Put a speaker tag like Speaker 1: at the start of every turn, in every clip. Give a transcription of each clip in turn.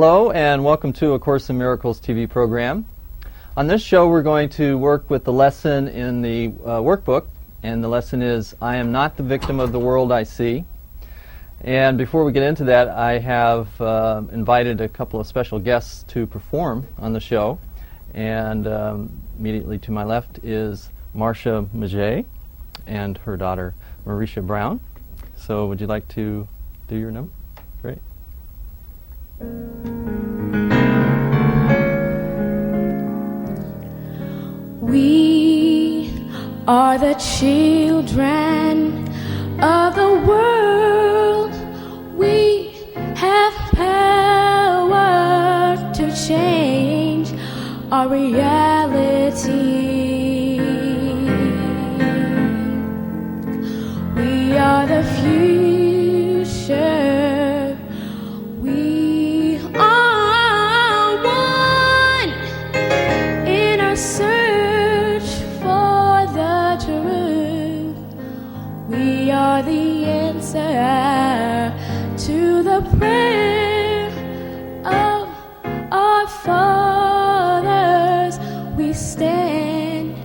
Speaker 1: Hello and welcome to A Course in Miracles TV program. On this show we're going to work with the lesson in the workbook, and the lesson is I am not the victim of the world I see. And before we get into that, I have invited a couple of special guests to perform on the show, and immediately to my left is Marcia Maget and her daughter Marisha Brown. So would you like to do your number? Great.
Speaker 2: We are the children of the world. We have power to change our reality. We are the future. We are one in our search for the truth. We are the answer to the prayer of our fathers. We stand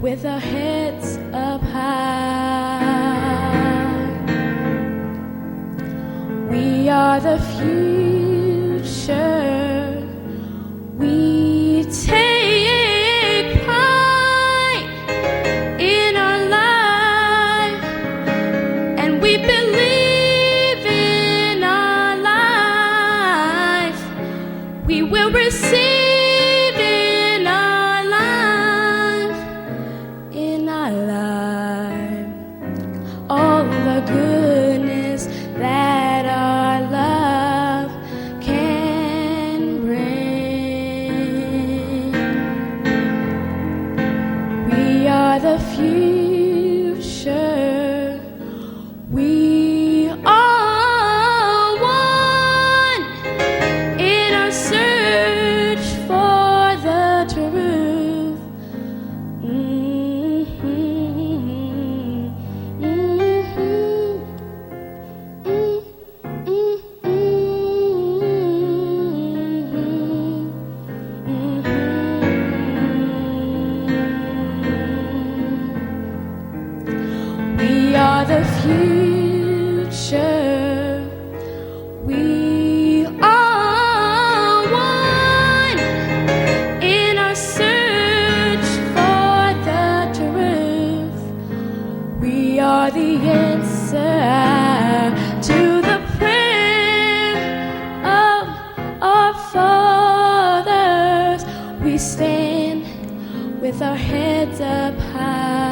Speaker 2: with our heads up high. We are the future. We take pride in our life, and we believe in our life. We will receive in our life, all the goodness that our love can bring. We are the future. We are one in our search for the truth. We are the future. We are one in our search for the truth. We are the answer to the prayer of our fathers. We stand with our heads up high.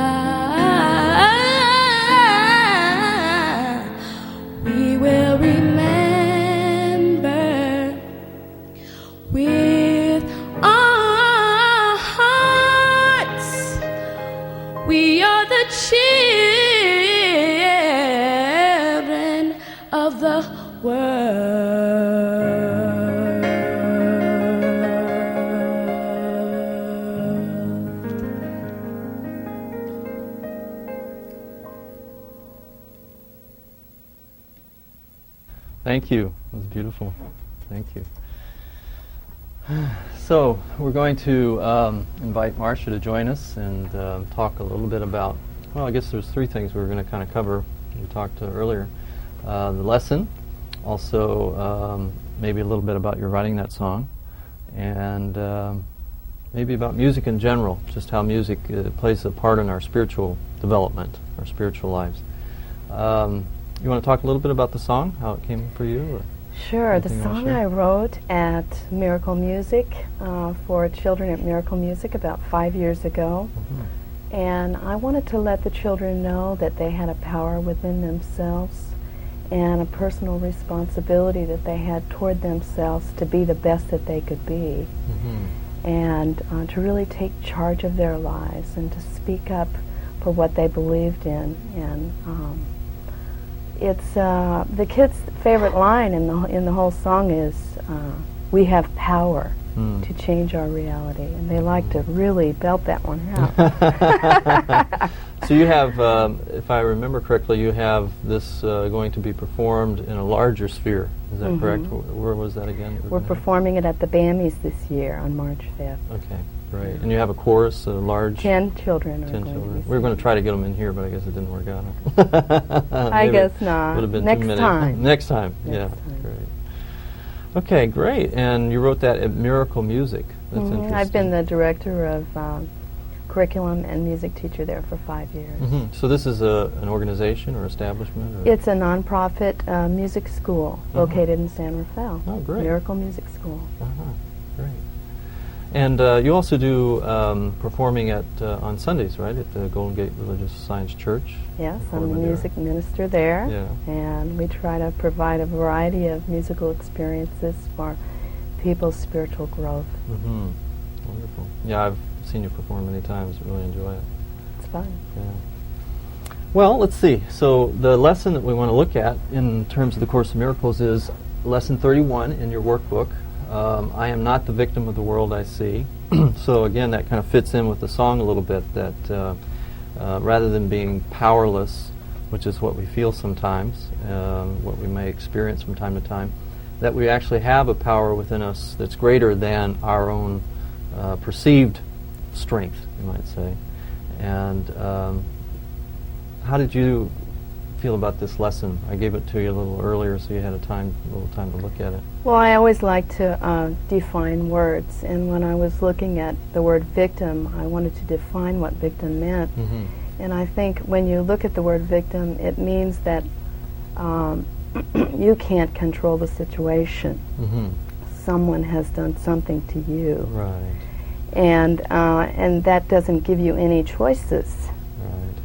Speaker 2: We will remember with our hearts. We are the children of the world.
Speaker 1: Thank you. It was beautiful. Thank you. So we're going to invite Marcia to join us and talk a little bit about, well, I guess there's three things we're going to kind of cover. We talked earlier. The lesson, also maybe a little bit about your writing that song, and maybe about music in general, just how music plays a part in our spiritual development, our spiritual lives. You want to talk a little bit about the song, how it came for you? Or
Speaker 3: sure. The song I wrote at Miracle Music for children at Miracle Music about 5 years ago.
Speaker 1: Mm-hmm.
Speaker 3: And I wanted to let the children know that they had a power within themselves and a personal responsibility that they had toward themselves to be the best that they could be.
Speaker 1: Mm-hmm.
Speaker 3: And to really take charge of their lives and to speak up for what they believed in. And it's the kids' favorite line in the whole song is, "We have power to change our reality," and they like to really belt that one out.
Speaker 1: So you have, if I remember correctly, you have this going to be performed in a larger sphere. Is that correct? Where was that again?
Speaker 3: We're performing it at the Bammies this year on March 5th.
Speaker 1: Okay, great. And you have a chorus, a large...
Speaker 3: 10 children are
Speaker 1: 10
Speaker 3: going
Speaker 1: children.
Speaker 3: to be
Speaker 1: We were going to
Speaker 3: singing.
Speaker 1: try to get them in here, but I guess it didn't work out.
Speaker 3: I guess not.
Speaker 1: Would have been
Speaker 3: Next
Speaker 1: too many.
Speaker 3: time.
Speaker 1: Next time.
Speaker 3: Next
Speaker 1: Yeah,
Speaker 3: time.
Speaker 1: great. Okay, great. And you wrote that at Miracle Music. That's interesting.
Speaker 3: I've been the director of curriculum and music teacher there for 5 years.
Speaker 1: So this is an organization or establishment? Or?
Speaker 3: It's a nonprofit music school located in San Rafael.
Speaker 1: Oh, great.
Speaker 3: Miracle Music School.
Speaker 1: Great. And you also do performing at on Sundays, right, at the Golden Gate Religious Science Church?
Speaker 3: Yes,
Speaker 1: Perform
Speaker 3: I'm the
Speaker 1: there.
Speaker 3: music minister there.
Speaker 1: Yeah.
Speaker 3: And we try to provide a variety of musical experiences for people's spiritual growth.
Speaker 1: Wonderful. Yeah, I've seen you perform many times. Really enjoy it.
Speaker 3: It's fun.
Speaker 1: Yeah. Well, let's see. So the lesson that we want to look at in terms of the Course of Miracles is lesson 31 in your workbook. I am not the victim of the world I see. So again, that kind of fits in with the song a little bit, that rather than being powerless, which is what we feel sometimes, what we may experience from time to time, that we actually have a power within us that's greater than our own perceived strength, you might say. And how did you feel about this lesson? I gave it to you a little earlier, so you had a little time to look at it.
Speaker 3: Well, I always like to define words, and when I was looking at the word victim, I wanted to define what victim meant. And I think when you look at the word victim, it means that you can't control the situation. Someone has done something to you.
Speaker 1: Right.
Speaker 3: And that doesn't give you any choices.
Speaker 1: Right.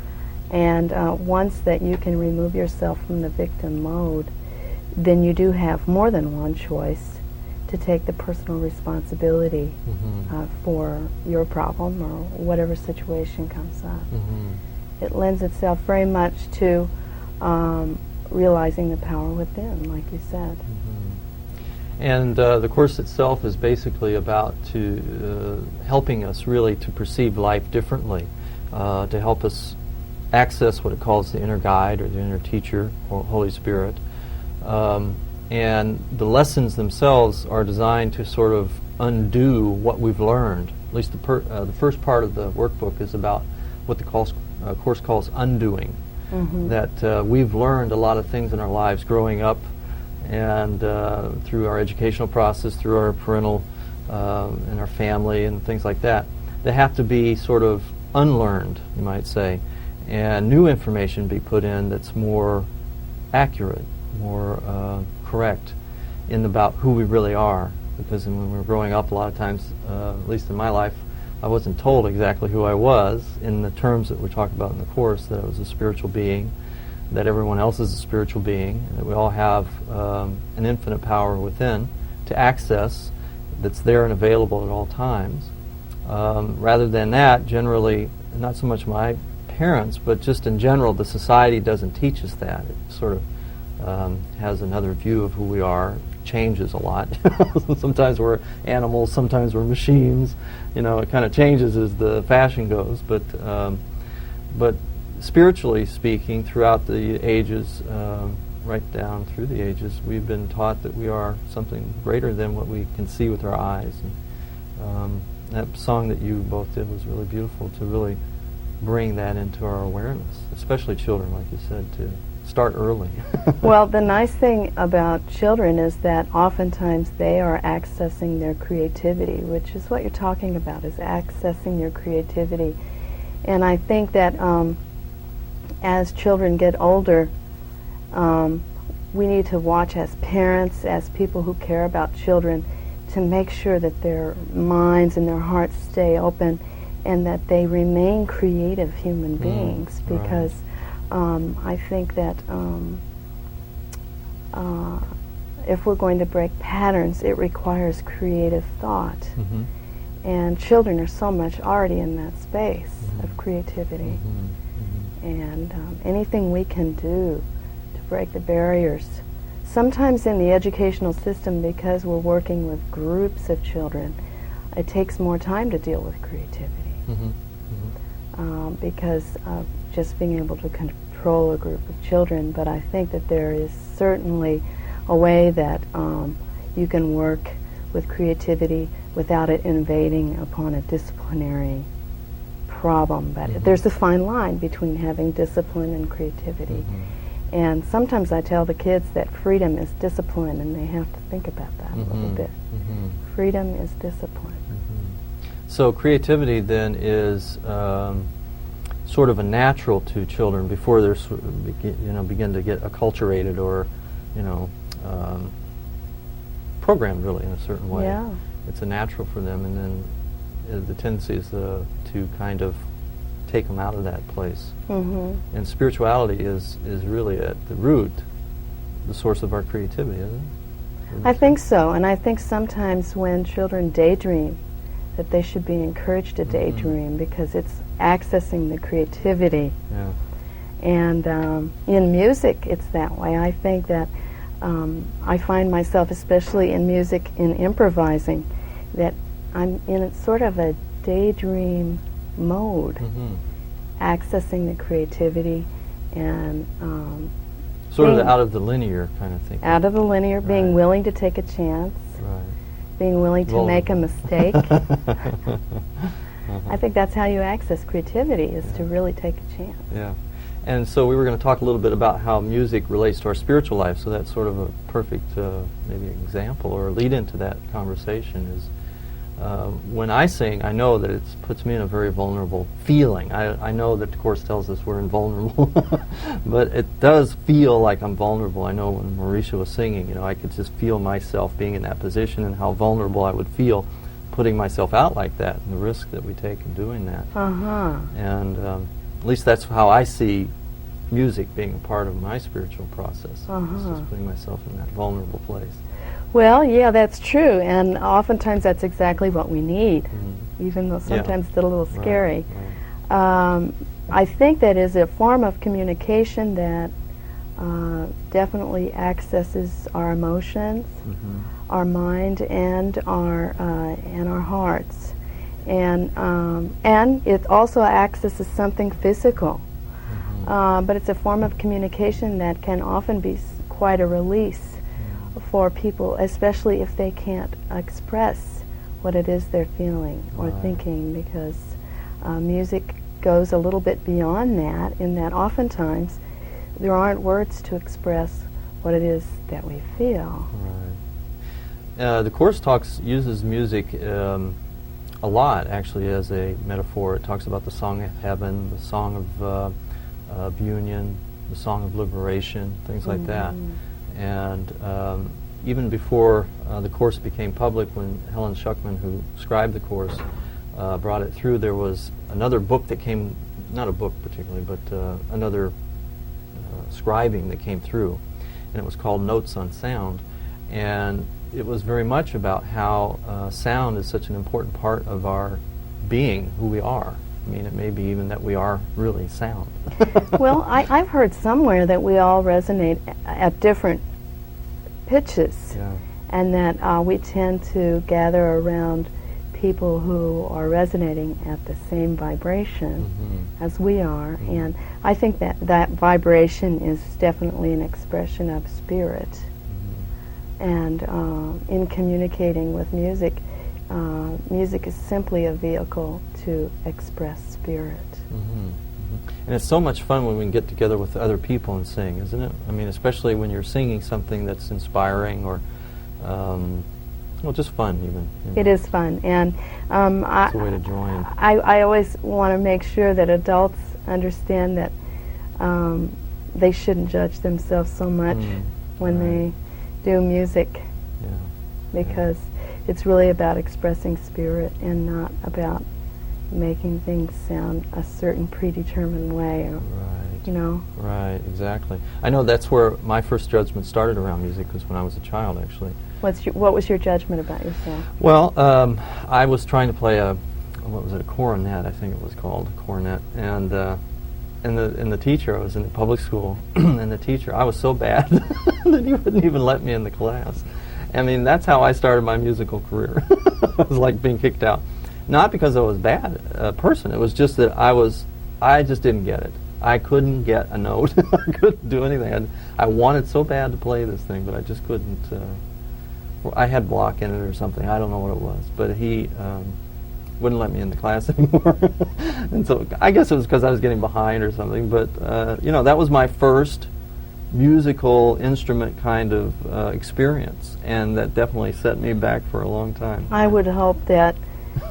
Speaker 3: And once that you can remove yourself from the victim mode, then you do have more than one choice to take the personal responsibility for your problem or whatever situation comes up. It lends itself very much to realizing the power within, like you said.
Speaker 1: And the Course itself is basically about helping us really to perceive life differently, to help us access what it calls the inner guide or the inner teacher or Holy Spirit. And the lessons themselves are designed to sort of undo what we've learned. At least the first part of the workbook is about what the Course calls undoing. That we've learned a lot of things in our lives growing up, and through our educational process, through our parental and our family and things like that. They have to be sort of unlearned, you might say, and new information be put in that's more accurate, more correct about who we really are. Because when we were growing up, a lot of times, at least in my life, I wasn't told exactly who I was in the terms that we talk about in the Course, that I was a spiritual being, that everyone else is a spiritual being, that we all have an infinite power within to access that's there and available at all times. Rather than that, generally, not so much my parents, but just in general, the society doesn't teach us that. It sort of has another view of who we are, changes a lot. Sometimes we're animals, sometimes we're machines. You know, it kind of changes as the fashion goes. But spiritually speaking, throughout the ages, right down through the ages, we've been taught that we are something greater than what we can see with our eyes. And that song that you both did was really beautiful to really bring that into our awareness, especially children, like you said, to start early.
Speaker 3: Well, the nice thing about children is that oftentimes they are accessing their creativity, which is what you're talking about, is accessing your creativity. And I think that as children get older, we need to watch as parents, as people who care about children, to make sure that their minds and their hearts stay open and that they remain creative human beings, because I think that if we're going to break patterns, it requires creative thought. And children are so much already in that space of creativity. And anything we can do to break the barriers. Sometimes in the educational system, because we're working with groups of children, it takes more time to deal with creativity. because of just being able to control a group of children, but I think that there is certainly a way that you can work with creativity without it invading upon a disciplinary problem. But there's a fine line between having discipline and creativity. And sometimes I tell the kids that freedom is discipline, and they have to think about that a little bit. Freedom is discipline.
Speaker 1: So creativity then is sort of a natural to children before they're begin to get acculturated or programmed really in a certain way.
Speaker 3: Yeah.
Speaker 1: It's a natural for them, and then the tendency is to kind of take them out of that place. And spirituality is really at the root, the source of our creativity, isn't it?
Speaker 3: I think so, and I think sometimes when children daydream, that they should be encouraged to daydream because it's accessing the creativity.
Speaker 1: Yeah.
Speaker 3: And in music, it's that way. I think that I find myself, especially in music, in improvising, that I'm in sort of a daydream mode, accessing the creativity and
Speaker 1: sort of out of the linear kind of thing.
Speaker 3: Out of the linear, being willing to take a chance, being willing to make a mistake. I think that's how you access creativity, is to really take a chance.
Speaker 1: Yeah. And so we were going to talk a little bit about how music relates to our spiritual life, so that's sort of a perfect maybe example or lead into that conversation is when I sing, I know that it puts me in a very vulnerable feeling. I know that the Course tells us we're invulnerable, but it does feel like I'm vulnerable. I know when Mauricia was singing, I could just feel myself being in that position and how vulnerable I would feel putting myself out like that and the risk that we take in doing that. And at least that's how I see music being a part of my spiritual process. It's just putting myself in that vulnerable place.
Speaker 3: Well, yeah, that's true, and oftentimes that's exactly what we need, even though sometimes it's a little scary. I think that is a form of communication that definitely accesses our emotions, our mind, and our hearts, and it also accesses something physical. But it's a form of communication that can often be quite a release for people, especially if they can't express what it is they're feeling or thinking, because music goes a little bit beyond that, in that oftentimes there aren't words to express what it is that we feel.
Speaker 1: The Course uses music a lot, actually, as a metaphor. It talks about the song of heaven, the song of union, the song of liberation, things like that. And even before the Course became public, when Helen Schuckman, who scribed the Course, brought it through, there was another book that came, not a book particularly, but another scribing that came through, and it was called Notes on Sound. And it was very much about how sound is such an important part of our being, who we are. I mean, it may be even that we are really sound.
Speaker 3: Well, I've heard somewhere that we all resonate at different pitches, and that we tend to gather around people who are resonating at the same vibration as we are, and I think that vibration is definitely an expression of spirit. And in communicating with music, music is simply a vehicle to express spirit.
Speaker 1: And it's so much fun when we can get together with other people and sing, isn't it? I mean, especially when you're singing something that's inspiring or, just fun even.
Speaker 3: It is fun, and
Speaker 1: it's a way to join.
Speaker 3: I always want to make sure that adults understand that they shouldn't judge themselves so much when they do music, because it's really about expressing spirit and not about making things sound a certain predetermined way. Or,
Speaker 1: Right, exactly. I know that's where my first judgment started around music, was when I was a child, actually.
Speaker 3: What was your judgment about yourself?
Speaker 1: Well, I was trying to play a cornet, I think it was called, a cornet, and the teacher, I was in the public school, and the teacher, I was so bad that he wouldn't even let me in the class. I mean, that's how I started my musical career. It was like being kicked out. not because I was a bad person. It was just that I just didn't get it. I couldn't get a note. I couldn't do anything. I wanted so bad to play this thing, but I just couldn't. I had block in it or something. I don't know what it was, but he wouldn't let me in the class anymore. And so I guess it was because I was getting behind or something. But that was my first musical instrument kind of experience, and that definitely set me back for a long time.
Speaker 3: I would hope that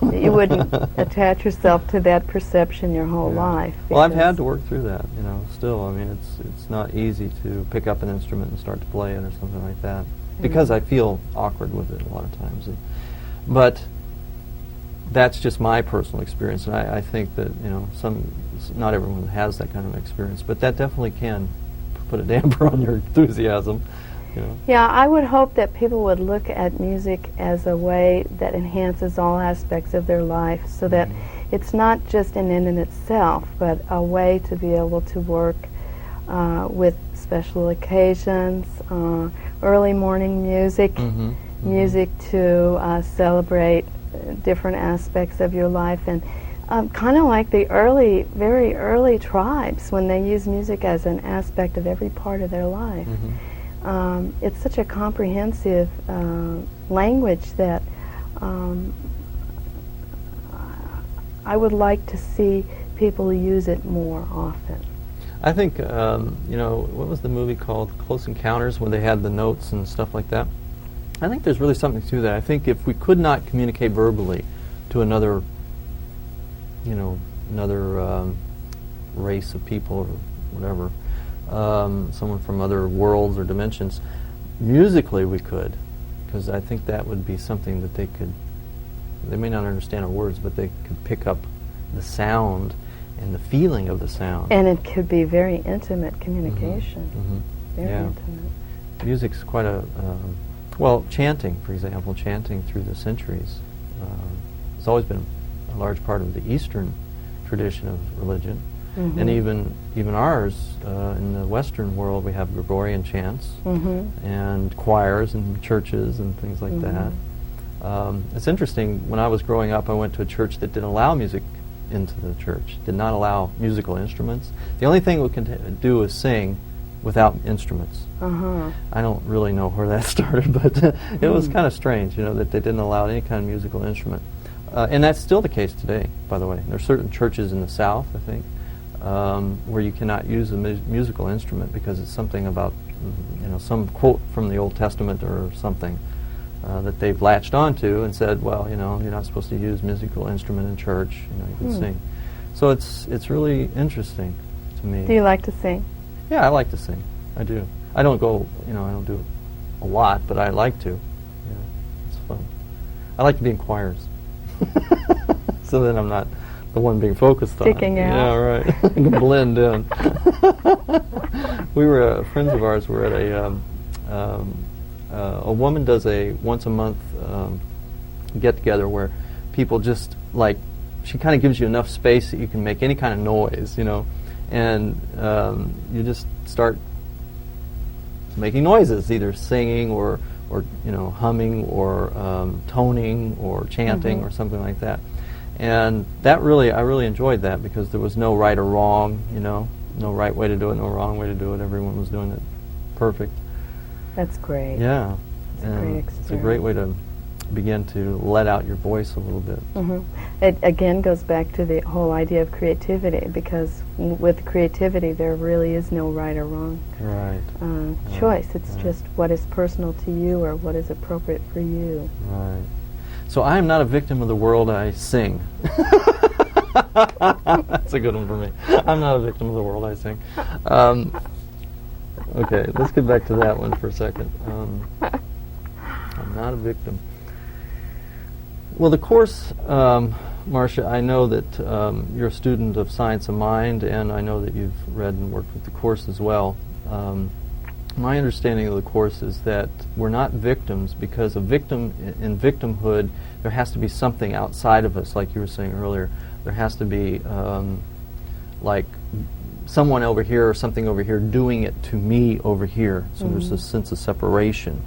Speaker 3: you wouldn't attach yourself to that perception your whole life.
Speaker 1: Well, I've had to work through that, still. I mean, it's not easy to pick up an instrument and start to play it or something like that, because I feel awkward with it a lot of times. But that's just my personal experience, and I think that, not everyone has that kind of experience, but that definitely can put a damper on your enthusiasm.
Speaker 3: Yeah, I would hope that people would look at music as a way that enhances all aspects of their life, so that it's not just an end in itself, but a way to be able to work with special occasions, early morning music, music to celebrate different aspects of your life, and kind of like the very early tribes, when they use music as an aspect of every part of their life. It's such a comprehensive language that I would like to see people use it more often.
Speaker 1: I think, what was the movie called? Close Encounters, where they had the notes and stuff like that. I think there's really something to that. I think if we could not communicate verbally to another race of people or whatever, someone from other worlds or dimensions, musically we could, because I think that would be something that they may not understand our words, but they could pick up the sound and the feeling of the sound.
Speaker 3: And it could be very intimate communication. Very intimate.
Speaker 1: Music's quite chanting, for example, chanting through the centuries. It's always been a large part of the Eastern tradition of religion. And even ours, in the Western world, we have Gregorian chants and choirs and churches and things like that. It's interesting, when I was growing up, I went to a church that didn't allow music into the church, did not allow musical instruments. The only thing we can do is sing without instruments. I don't really know where that started, but it was kind of strange, that they didn't allow any kind of musical instrument. And that's still the case today, by the way. There are certain churches in the South, I think, where you cannot use a musical instrument because it's something about, some quote from the Old Testament or something that they've latched onto and said, well, you're not supposed to use musical instrument in church. You can sing. So it's really interesting to me.
Speaker 3: Do you like to sing?
Speaker 1: Yeah, I like to sing. I do. I don't go, I don't do it a lot, but I like to. Yeah, it's fun. I like to be in choirs. So then I'm not the one being focused on.
Speaker 3: Sticking out.
Speaker 1: Yeah, right. I can blend in. We were, friends of ours were at a woman does a once a month get-together where people just, she kind of gives you enough space that you can make any kind of noise, and you just start making noises, either singing or humming or toning or chanting or something like that. And I really enjoyed that, because there was no right or wrong, no right way to do it, no wrong way to do it. Everyone was doing it perfect.
Speaker 3: That's great.
Speaker 1: Yeah.
Speaker 3: It's a great experience.
Speaker 1: It's a great way to begin to let out your voice a little bit.
Speaker 3: It again goes back to the whole idea of creativity, because with creativity there really is no right or wrong choice. It's just what is personal to you or what is appropriate for you.
Speaker 1: Right. So I am not a victim of the world I sing. That's a good one for me. I'm not a victim of the world I sing. Okay, let's get back to that one for a second. I'm not a victim. Well, the course, Marcia, I know that you're a student of Science of Mind, and I know that you've read and worked with the course as well. My understanding of the course is that we're not victims, because in victimhood, there has to be something outside of us, like you were saying earlier. There has to be like someone over here or something over here doing it to me over here. So there's a sense of separation.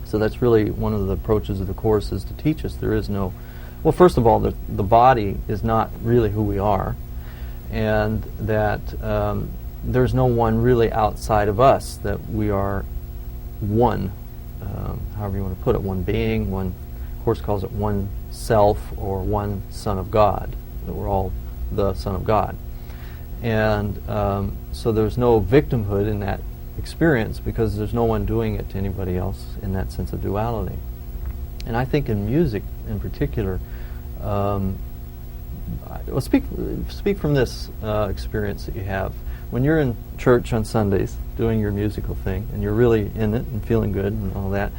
Speaker 1: So that's really one of the approaches of the course, is to teach us there is no Well, first of all, the body is not really who we are, and that there's no one really outside of us, that we are one, however you want to put it, one being, one, of course, calls it one self or one Son of God, that we're all the Son of God. And so there's no victimhood in that experience, because there's no one doing it to anybody else in that sense of duality. And I think in music in particular, well, speak from this experience that you have. When you're in church on Sundays doing your musical thing, and you're really in it and feeling good and all that,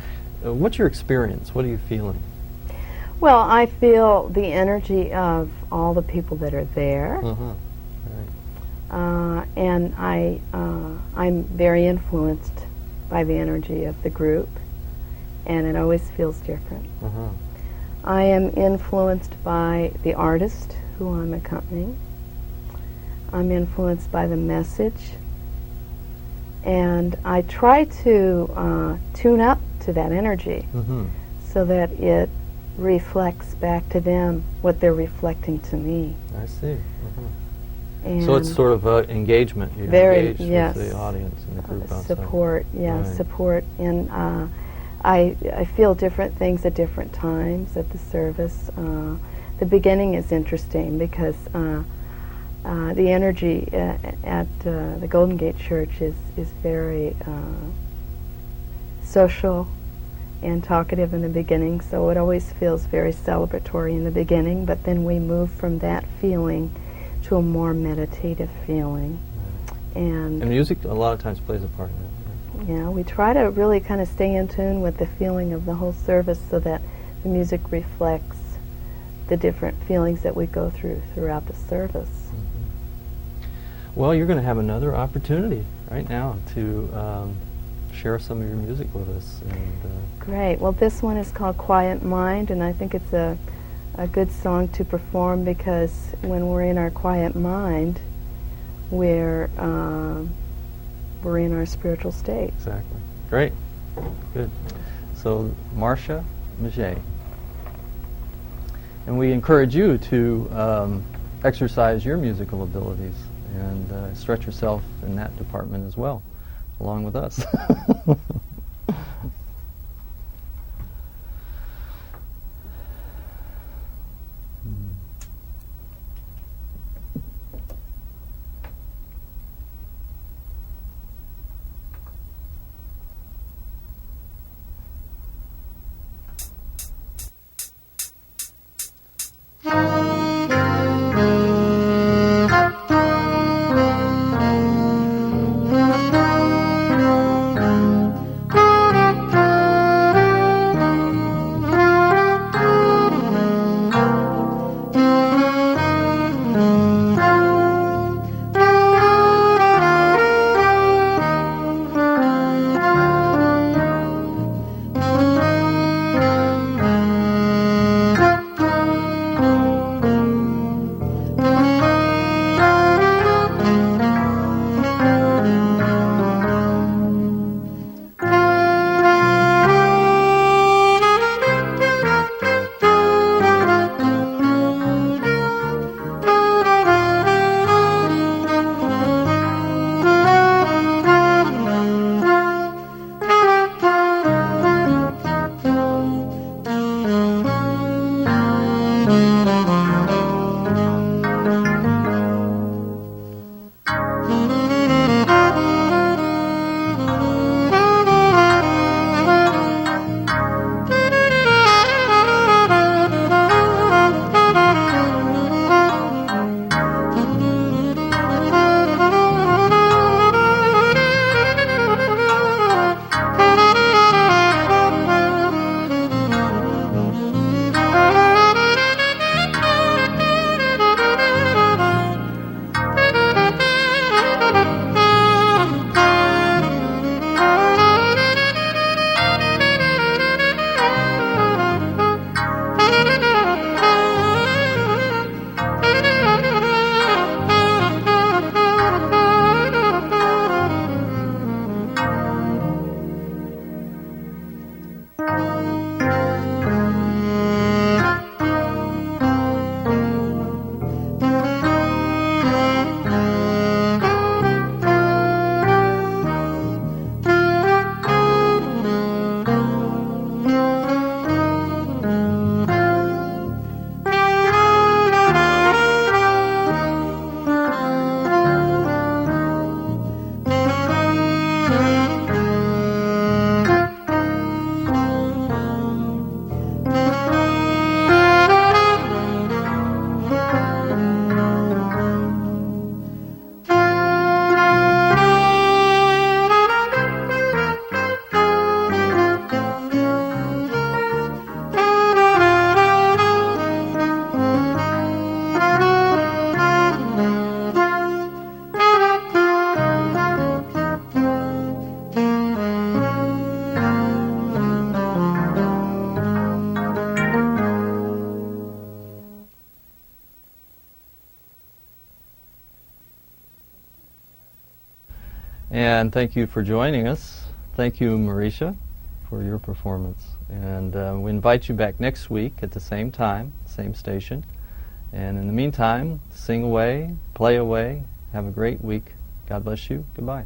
Speaker 1: what's your experience? What are you feeling?
Speaker 3: Well, I feel the energy of all the people that are there.
Speaker 1: Uh-huh.
Speaker 3: And I'm very influenced by the energy of the group, and it always feels different.
Speaker 1: Uh-huh.
Speaker 3: I am influenced by the artist who I'm accompanying. I'm influenced by the message, and I try to tune up to that energy so that it reflects back to them what they're reflecting to me.
Speaker 1: I see. Uh-huh.
Speaker 3: And
Speaker 1: so it's sort of engagement. You're
Speaker 3: very,
Speaker 1: engaged
Speaker 3: yes,
Speaker 1: with the audience and the group outside.
Speaker 3: Support, yeah,
Speaker 1: Right.
Speaker 3: support. And I feel different things at different times at the service. The beginning is interesting because the energy at the Golden Gate Church is very social and talkative in the beginning, so it always feels very celebratory in the beginning, but then we move from that feeling to a more meditative feeling. And
Speaker 1: music a lot of times plays a part in that.
Speaker 3: yeah, we try to really kind of stay in tune with the feeling of the whole service so that the music reflects the different feelings that we go through throughout the service.
Speaker 1: Mm-hmm. Well, you're going to have another opportunity right now to share some of your music with us. And,
Speaker 3: Great. Well, this one is called Quiet Mind, and I think it's a good song to perform because when we're in our quiet mind, we're in our spiritual state.
Speaker 1: Exactly. Great. Good. So, Marcia Maget. And we encourage you to exercise your musical abilities and stretch yourself in that department as well, along with us. And thank you for joining us. Thank you, Marisha, for your performance. And we invite you back next week at the same time, same station. And in the meantime, sing away, play away. Have a great week. God bless you. Goodbye.